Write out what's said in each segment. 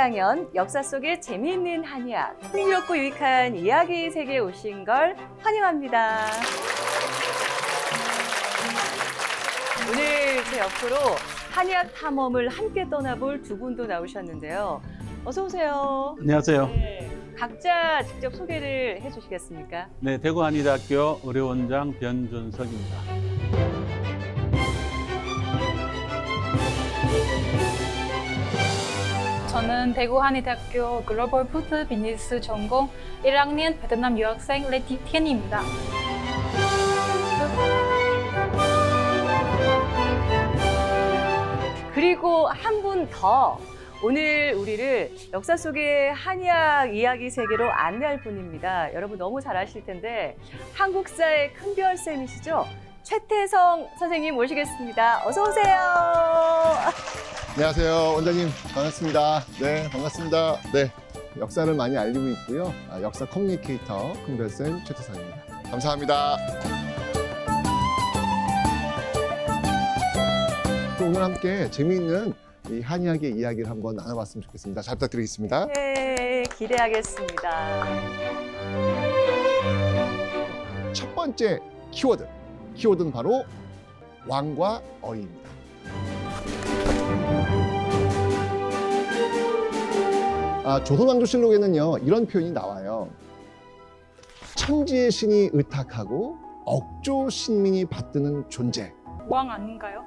1학년 역사 속의 재미있는 한의학, 흥미롭고 유익한 이야기 세계에 오신 걸 환영합니다. 오늘 제 옆으로 한의학 탐험을 함께 떠나볼 두 분도 나오셨는데요. 어서 오세요. 안녕하세요. 네, 각자 직접 소개를 해주시겠습니까? 네, 대구한의대학교 의료원장 변준석입니다. 저는 대구한의대학교 글로벌 푸드 비즈니스 전공 1학년 베트남 유학생 레티 티엔입니다. 그리고 한 분 더. 오늘 우리를 역사 속의 한의학 이야기 세계로 안내할 분입니다. 여러분 너무 잘 아실 텐데 한국사의 큰별쌤이시죠? 최태성 선생님 모시겠습니다. 어서 오세요. 안녕하세요, 원장님. 반갑습니다. 네, 반갑습니다. 네, 역사를 많이 알리고 있고요. 역사 커뮤니케이터 큰별쌤 최태성입니다. 감사합니다. 또 오늘 함께 재미있는 이 한의학의 이야기를 한번 나눠봤으면 좋겠습니다. 잘 부탁드리겠습니다. 네, 기대하겠습니다. 첫 번째 키워드. 키워드는 바로 왕과 어이입니다. 조선왕조실록에는요, 이런 표현이 나와요. 천지의 신이 의탁하고 억조 신민이 받드는 존재. 왕 아닌가요?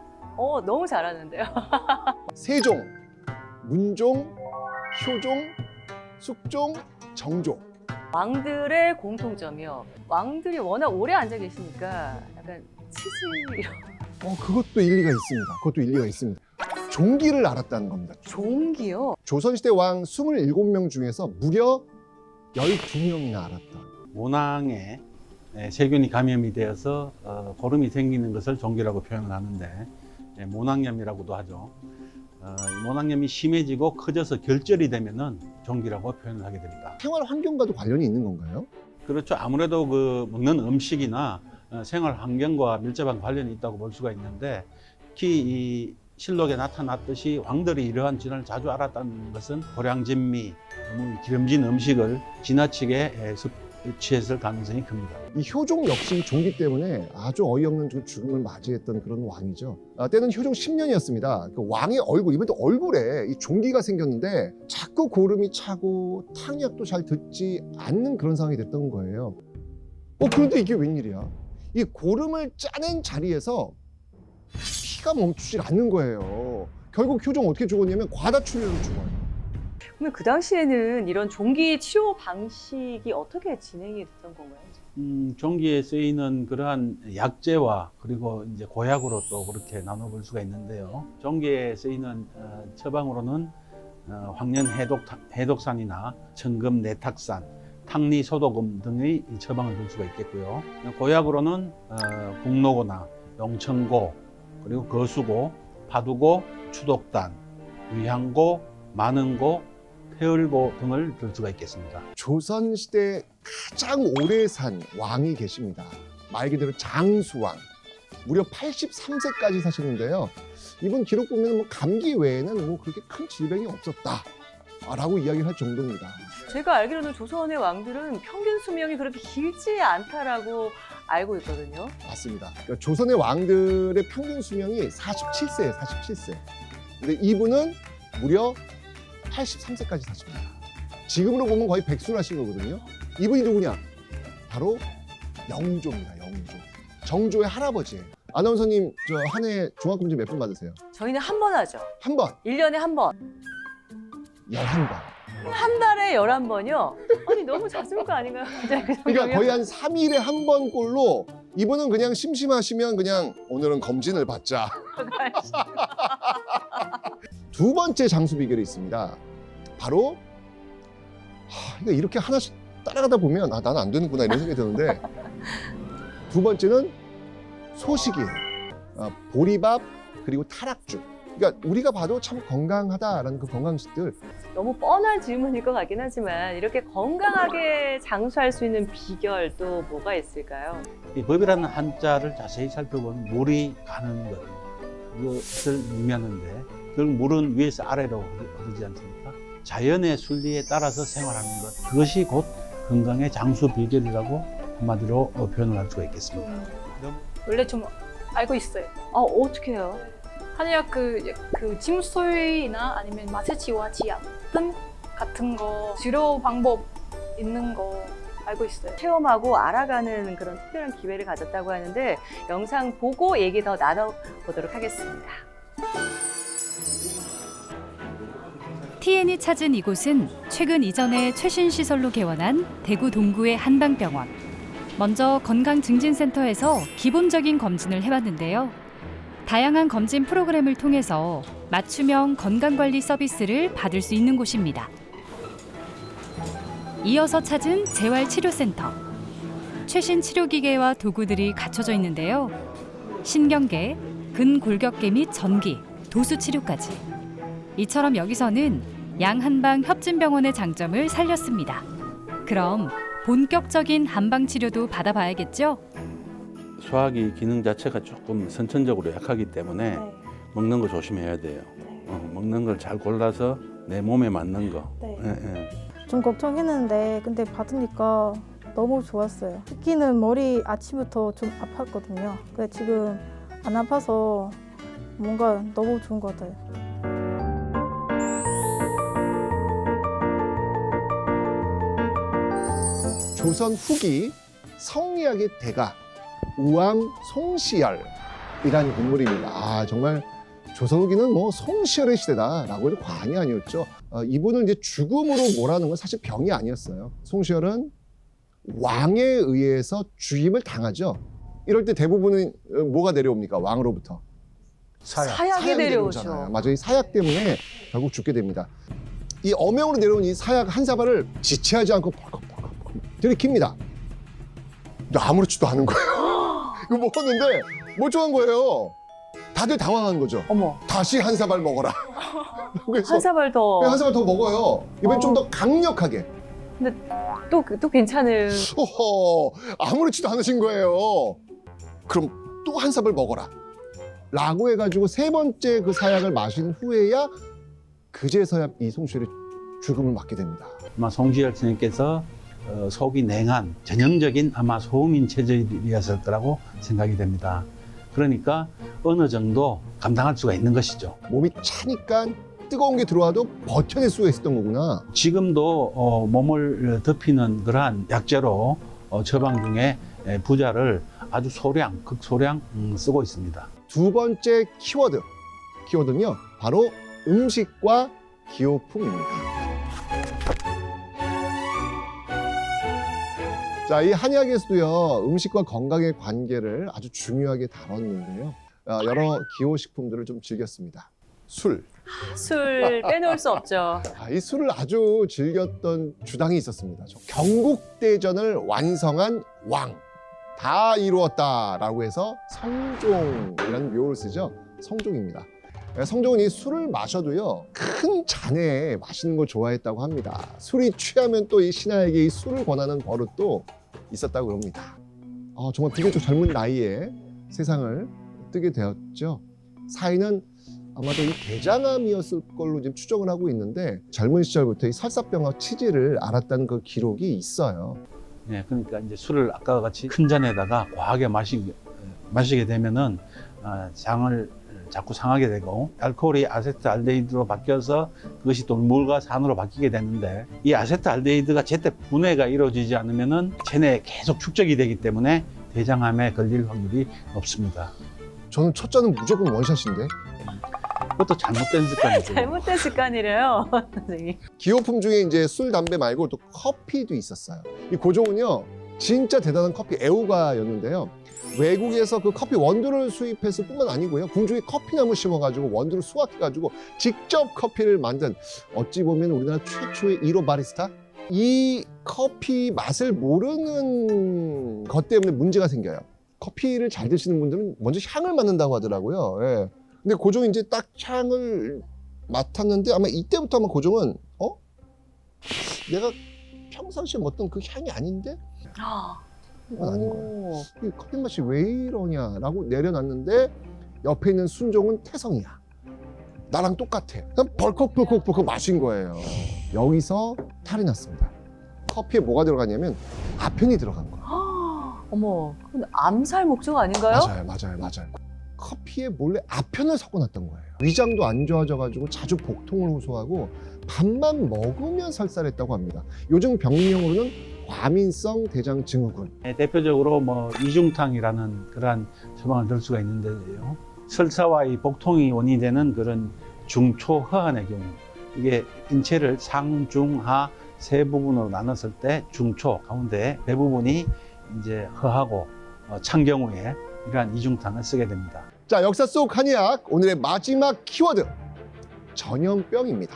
너무 잘하는데요. 세종, 문종, 효종, 숙종, 정종. 왕들의 공통점이요. 왕들이 워낙 오래 앉아 계시니까 약간 치질이요. 그것도 일리가 있습니다. 그것도 일리가 있습니다. 종기를 알았다는 겁니다. 종기요? 조선시대 왕 27명 중에서 무려 12명이나 알았다. 모낭에 세균이 감염이 되어서 고름이 생기는 것을 종기라고 표현을 하는데 모낭염이라고도 하죠. 이 모낭염이 심해지고 커져서 결절이 되면은 종기라고 표현을 하게 됩니다. 생활 환경과도 관련이 있는 건가요? 그렇죠. 아무래도 그 먹는 음식이나 생활 환경과 밀접한 관련이 있다고 볼 수가 있는데, 특히 이 실록에 나타났듯이 왕들이 이러한 질환을 자주 앓았다는 것은 고량진미, 너무 기름진 음식을 지나치게 섭취했을 가능성이 큽니다. 이 효종 역시 종기 때문에 아주 어이없는 죽음을 맞이했던 그런 왕이죠. 때는 효종 10년이었습니다. 그 왕의 얼굴, 이번에 또 얼굴에 이 종기가 생겼는데 자꾸 고름이 차고 탕약도 잘 듣지 않는 그런 상황이 됐던 거예요. 그런데 이게 웬일이야? 이 고름을 짜낸 자리에서 피가 멈추질 않는 거예요. 결국 효종 어떻게 죽었냐면 과다출혈로 죽어요. 그러면 그 당시에는 이런 종기 치료 방식이 어떻게 진행이 됐던 건가요? 종기에 쓰이는 그러한 약재와 그리고 이제 고약으로 또 그렇게 나눠볼 수가 있는데요. 종기에 쓰이는 처방으로는 황련 해독산이나 청금 내탁산, 탕리 소독음 등의 처방을 줄 수가 있겠고요. 고약으로는 국노고나 용천고, 그리고 거수고, 파두고, 추독단, 위향고, 만흥고, 폐을고 등을 들 수가 있겠습니다. 조선시대 가장 오래 산 왕이 계십니다. 말 그대로 장수왕. 무려 83세까지 사셨는데요. 이분 기록 보면 감기 외에는 그렇게 큰 질병이 없었다 라고 이야기를 할 정도입니다. 제가 알기로는 조선의 왕들은 평균 수명이 그렇게 길지 않다라고 알고 있거든요. 맞습니다. 그러니까 조선의 왕들의 평균 수명이 47세예요, 47세. 근데 이분은 무려 83세까지 사십니다. 지금으로 보면 거의 백순하신 거거든요. 이분이 누구냐? 바로 영조입니다, 영조. 정조의 할아버지예요. 아나운서님, 한 해 종합검진 몇 번 받으세요? 저희는 한 번 하죠. 한 번, 1년에 한 번. 11번. 한 달에 11번이요? 아니 너무 잦은 거 아닌가요? 그러니까 거의 한 3일에 한 번 꼴로 이분은 그냥 심심하시면 그냥 오늘은 검진을 받자. 두 번째 장수 비결이 있습니다. 바로 이거 이렇게 하나씩 따라가다 보면 나는 안 되는구나 이런 생각이 드는데, 두 번째는 소식이에요. 보리밥 그리고 타락죽. 그러니까 우리가 봐도 참 건강하다라는 그 건강식들. 너무 뻔한 질문일 것 같긴 하지만 이렇게 건강하게 장수할 수 있는 비결 또 뭐가 있을까요? 이 법이라는 한자를 자세히 살펴보면 물이 가는 것, 이것을 의미하는데, 그 물은 위에서 아래로 흐르지 않습니까? 자연의 순리에 따라서 생활하는 것, 그것이 곧 건강의 장수 비결이라고 한마디로 표현을 할 수가 있겠습니다. 원래 좀 알고 있어요. 어떻게 해요? 한약 그 침소리나 아니면 마취와 지압 등 같은 거 치료 방법 있는 거 알고 있어요. 체험하고 알아가는 그런 특별한 기회를 가졌다고 하는데 영상 보고 얘기 더 나눠보도록 하겠습니다. TN이 찾은 이곳은 최근 이전에 최신 시설로 개원한 대구 동구의 한방병원. 먼저 건강증진센터에서 기본적인 검진을 해봤는데요. 다양한 검진 프로그램을 통해서 맞춤형 건강관리 서비스를 받을 수 있는 곳입니다. 이어서 찾은 재활치료센터. 최신 치료기계와 도구들이 갖춰져 있는데요. 신경계, 근골격계 및 전기, 도수치료까지. 이처럼 여기서는 양한방 협진병원의 장점을 살렸습니다. 그럼 본격적인 한방치료도 받아봐야겠죠? 소화기 기능 자체가 조금 선천적으로 약하기 때문에 먹는 거 조심해야 돼요. 먹는 걸 잘 골라서 내 몸에 맞는 거. 좀 걱정했는데 근데 받으니까 너무 좋았어요. 특히는 머리 아침부터 좀 아팠거든요. 근데 지금 안 아파서 뭔가 너무 좋은 것 같아요. 조선 후기 성리학의 대가 우왕 송시열이라는 인물입니다. 정말 조선 후기는 뭐 송시열의 시대다라고 해도 과언이 아니었죠. 이분을 이제 죽음으로 몰아넣은 건 사실 병이 아니었어요. 송시열은 왕에 의해서 죽임을 당하죠. 이럴 때 대부분은 뭐가 내려옵니까? 왕으로부터 사약이 내려오죠. 내려오잖아요. 맞아요. 이 사약 때문에 결국 죽게 됩니다. 이 어명으로 내려온 이 사약 한 사발을 지체하지 않고 벌컥벌컥 들이킵니다. 아무렇지도 않은 거예요. 이거 먹었는데 멀쩡한 거예요. 다들 당황한 거죠. 어머, 다시 한 사발 먹어라. 그래서 한 사발 더. 한 사발 더 먹어요. 이번엔 좀 더 강력하게. 또 괜찮은. 호호, 아무렇지도 않으신 거예요. 그럼 또 한 사발 먹어라. 라고 해가지고 세 번째 그 사약을 마신 후에야 그제서야 이 송시열이 죽음을 맞게 됩니다. 아마 송시열 스님께서 속이 냉한 전형적인 아마 소음인 체질이었을 거라고 생각이 됩니다. 그러니까 어느 정도 감당할 수가 있는 것이죠. 몸이 차니까 뜨거운 게 들어와도 버텨낼 수가 있었던 거구나. 지금도 몸을 덮이는 그러한 약재로 처방 중에 부자를 아주 소량, 극소량 쓰고 있습니다. 두 번째 키워드는요, 바로 음식과 기호품입니다. 자, 이 한약에서도요, 음식과 건강의 관계를 아주 중요하게 다뤘는데요. 여러 기호식품들을 좀 즐겼습니다. 술 빼놓을 수 없죠. 이 술을 아주 즐겼던 주당이 있었습니다. 경국대전을 완성한 왕. 다 이루었다라고 해서 성종이라는 묘를 쓰죠. 성종입니다. 성종은 이 술을 마셔도요, 큰 잔에 마시는 걸 좋아했다고 합니다. 술이 취하면 또 이 신하에게 이 술을 권하는 버릇도 있었다고 합니다. 정말 비교적 젊은 나이에 세상을 뜨게 되었죠. 사인은 아마도 이 대장암이었을 걸로 지금 추정을 하고 있는데, 젊은 시절부터 이 설사병과 치질을 앓았다는 그 기록이 있어요. 네, 그러니까 이제 술을 아까 같이 큰 잔에다가 과하게 마시게 되면은 장을 자꾸 상하게 되고, 알코올이 아세트알데히드로 바뀌어서 그것이 또 물과 산으로 바뀌게 되는데, 이 아세트알데히드가 제때 분해가 이루어지지 않으면은 체내에 계속 축적이 되기 때문에 대장암에 걸릴 확률이 높습니다. 저는 첫 잔은 무조건 원샷인데. 그것도 잘못된 습관이죠. 잘못된 습관이래요, 선생님. 기호품 중에 이제 술, 담배 말고 또 커피도 있었어요. 이 고종은요, 진짜 대단한 커피 애호가였는데요. 외국에서 그 커피 원두를 수입했을 뿐만 아니고요, 궁중에 커피나무 심어가지고 원두를 수확해가지고 직접 커피를 만든, 어찌 보면 우리나라 최초의 1호 바리스타? 이 커피 맛을 모르는 것 때문에 문제가 생겨요. 커피를 잘 드시는 분들은 먼저 향을 맡는다고 하더라고요. 예. 근데 고종이 이제 딱 향을 맡았는데, 아마 이때부터 아마 고종은 내가 평상시에 먹던 그 향이 아닌데? 이건 아닌 거예요. 이 커피 맛이 왜 이러냐라고 내려놨는데, 옆에 있는 순종은 태성이야. 나랑 똑같아. 그냥 벌컥 마신 거예요. 여기서 탈이 났습니다. 커피에 뭐가 들어갔냐면 아펜이 들어간 거예요. 어머, 그건 암살 목적 아닌가요? 맞아요. 커피에 몰래 아펜을 섞어놨던 거예요. 위장도 안 좋아져가지고 자주 복통을 호소하고 밥만 먹으면 설사했다고 합니다. 요즘 병명으로는 과민성 대장 증후군. 대표적으로 뭐 이중탕이라는 그러한 처방을 들 수가 있는데요. 설사와 이 복통이 원인이 되는 그런 중초허한의 경우, 이게 인체를 상중하 세 부분으로 나눴을 때 중초 가운데 대부분이 이제 허하고 찬 경우에 이러한 이중탕을 쓰게 됩니다. 자, 역사 속 한의학 오늘의 마지막 키워드 전염병입니다.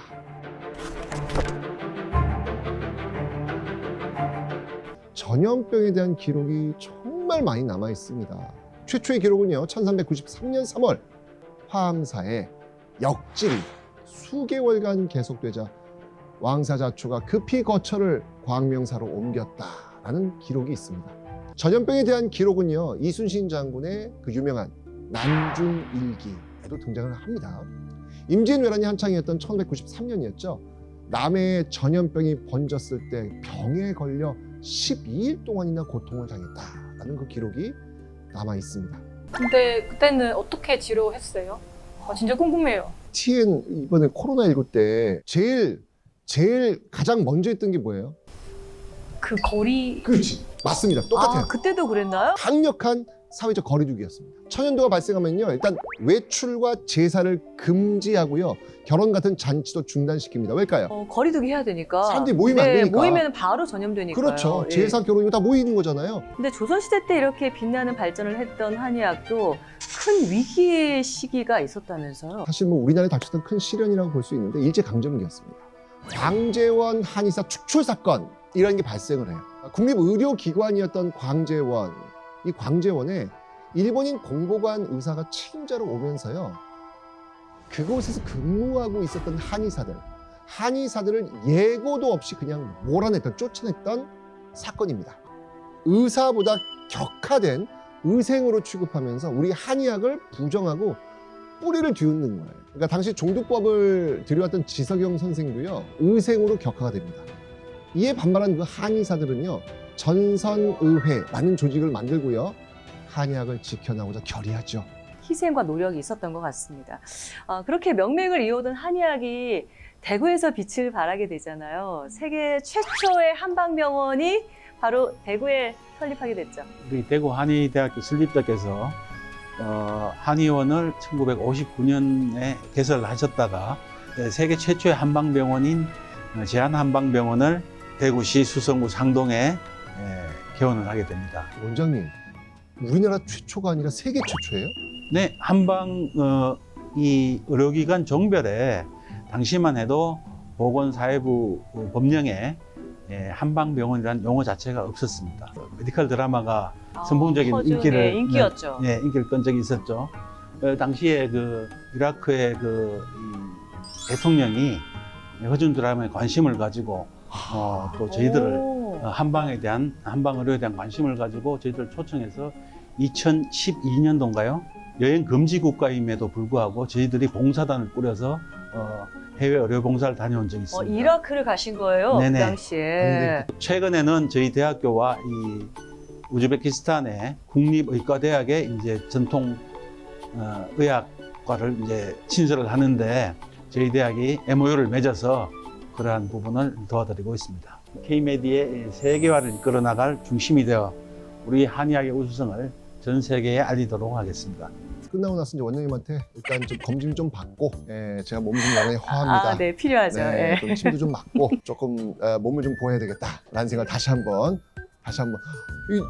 전염병에 대한 기록이 정말 많이 남아 있습니다. 최초의 기록은요, 1393년 3월 화암사에 역질이 수개월간 계속되자 왕사자초가 급히 거처를 광명사로 옮겼다라는 기록이 있습니다. 전염병에 대한 기록은요, 이순신 장군의 그 유명한 난중일기에도 등장을 합니다. 임진왜란이 한창이었던 1593년이었죠. 남해에 전염병이 번졌을 때 병에 걸려 12일 동안이나 고통을 당했다라는 그 기록이 남아 있습니다. 근데 그때는 어떻게 치료했어요? 진짜 궁금해요. TN 이번에 코로나19 때 제일 가장 먼저 했던 게 뭐예요? 그 거리 그렇지, 맞습니다. 똑같아요. 아, 그때도 그랬나요? 강력한 사회적 거리두기였습니다. 천연도가 발생하면요, 일단 외출과 제사를 금지하고요, 결혼 같은 잔치도 중단시킵니다. 왜일까요? 거리두기 해야 되니까. 사람들이 모이면 안 되니까. 모이면 바로 전염되니까요. 그렇죠. 예. 제사, 결혼 이거 다 모이는 거잖아요. 근데 조선시대 때 이렇게 빛나는 발전을 했던 한의학도 큰 위기의 시기가 있었다면서요? 사실 뭐 우리나라에 닥쳤던 큰 시련이라고 볼 수 있는데 일제강점기였습니다. 광제원 한의사 축출 사건 이런 게 발생을 해요. 국립의료기관이었던 광제원, 이 광제원에 일본인 공보관 의사가 책임자로 오면서요, 그곳에서 근무하고 있었던 한의사들을 예고도 없이 그냥 몰아냈던, 쫓아냈던 사건입니다. 의사보다 격화된 의생으로 취급하면서 우리 한의학을 부정하고 뿌리를 뒤흔는 거예요. 그러니까 당시 종두법을 들여왔던 지석영 선생도요, 의생으로 격화가 됩니다. 이에 반발한 그 한의사들은요, 전선의회라는 조직을 만들고요, 한의학을 지켜나오자 결의하죠. 희생과 노력이 있었던 것 같습니다. 그렇게 명맥을 이어오던 한의학이 대구에서 빛을 발하게 되잖아요. 세계 최초의 한방병원이 바로 대구에 설립하게 됐죠. 우리 대구 한의대학교 설립자께서 한의원을 1959년에 개설을 하셨다가 세계 최초의 한방병원인 제한한방병원을 대구시 수성구 상동에 개원을 하게 됩니다. 원장님, 우리나라 최초가 아니라 세계 최초예요? 네, 한방 이 의료기관 종별에 당시만 해도 보건사회부 법령에 한방병원이라는 용어 자체가 없었습니다. 메디컬 드라마가 선풍적인 허준의 인기였죠. 네, 인기를 끈 적이 있었죠. 당시에 그 이라크의 이 대통령이 허준 드라마에 관심을 가지고 또 저희들을 한방 의료에 대한 관심을 가지고 저희들을 초청해서 2012년도인가요? 여행 금지 국가임에도 불구하고 저희들이 봉사단을 꾸려서 해외 의료 봉사를 다녀온 적이 있습니다. 이라크를 가신 거예요? 네네. 그 당시에. 최근에는 저희 대학교와 이 우즈베키스탄의 국립의과대학에 이제 전통 의학과를 이제 신설을 하는데 저희 대학이 MOU를 맺어서 그러한 부분을 도와드리고 있습니다. K-메디의 세계화를 이끌어 나갈 중심이 되어 우리 한의학의 우수성을 전 세계에 알리도록 하겠습니다. 끝나고 나서 이제 원장님한테 일단 좀 검진 좀 받고, 제가 몸 좀 많이 허합니다. 네, 필요하죠. 네, 예. 좀 침도 좀 맞고 조금 몸을 좀 보여야 되겠다라는 생각을 다시 한번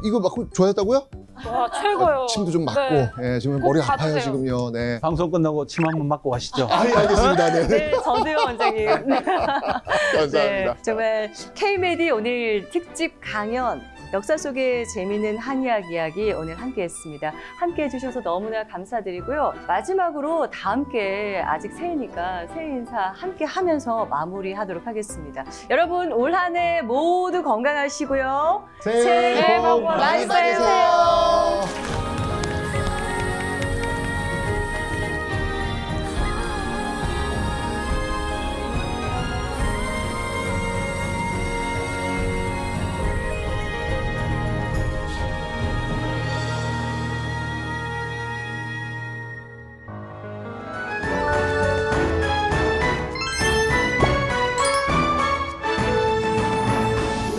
이거 맞고 좋아졌다고요? 와 최고요. 침도 좀 맞고, 네. 지금 꼭 머리 아파요 봐주세요. 지금요. 네. 방송 끝나고 침 한번 맞고 가시죠. 알겠습니다. 네. 네, 저도요, 원장님. 감사합니다. 네, 정말 K-메디 오늘 특집 강연 역사 속의 재미있는 한의학 이야기 오늘 함께했습니다. 함께해 주셔서 너무나 감사드리고요. 마지막으로 다 함께 아직 새해니까 새해 인사 함께 하면서 마무리하도록 하겠습니다. 여러분 올 한 해 모두 건강하시고요. 새해 복 많이 받으세요.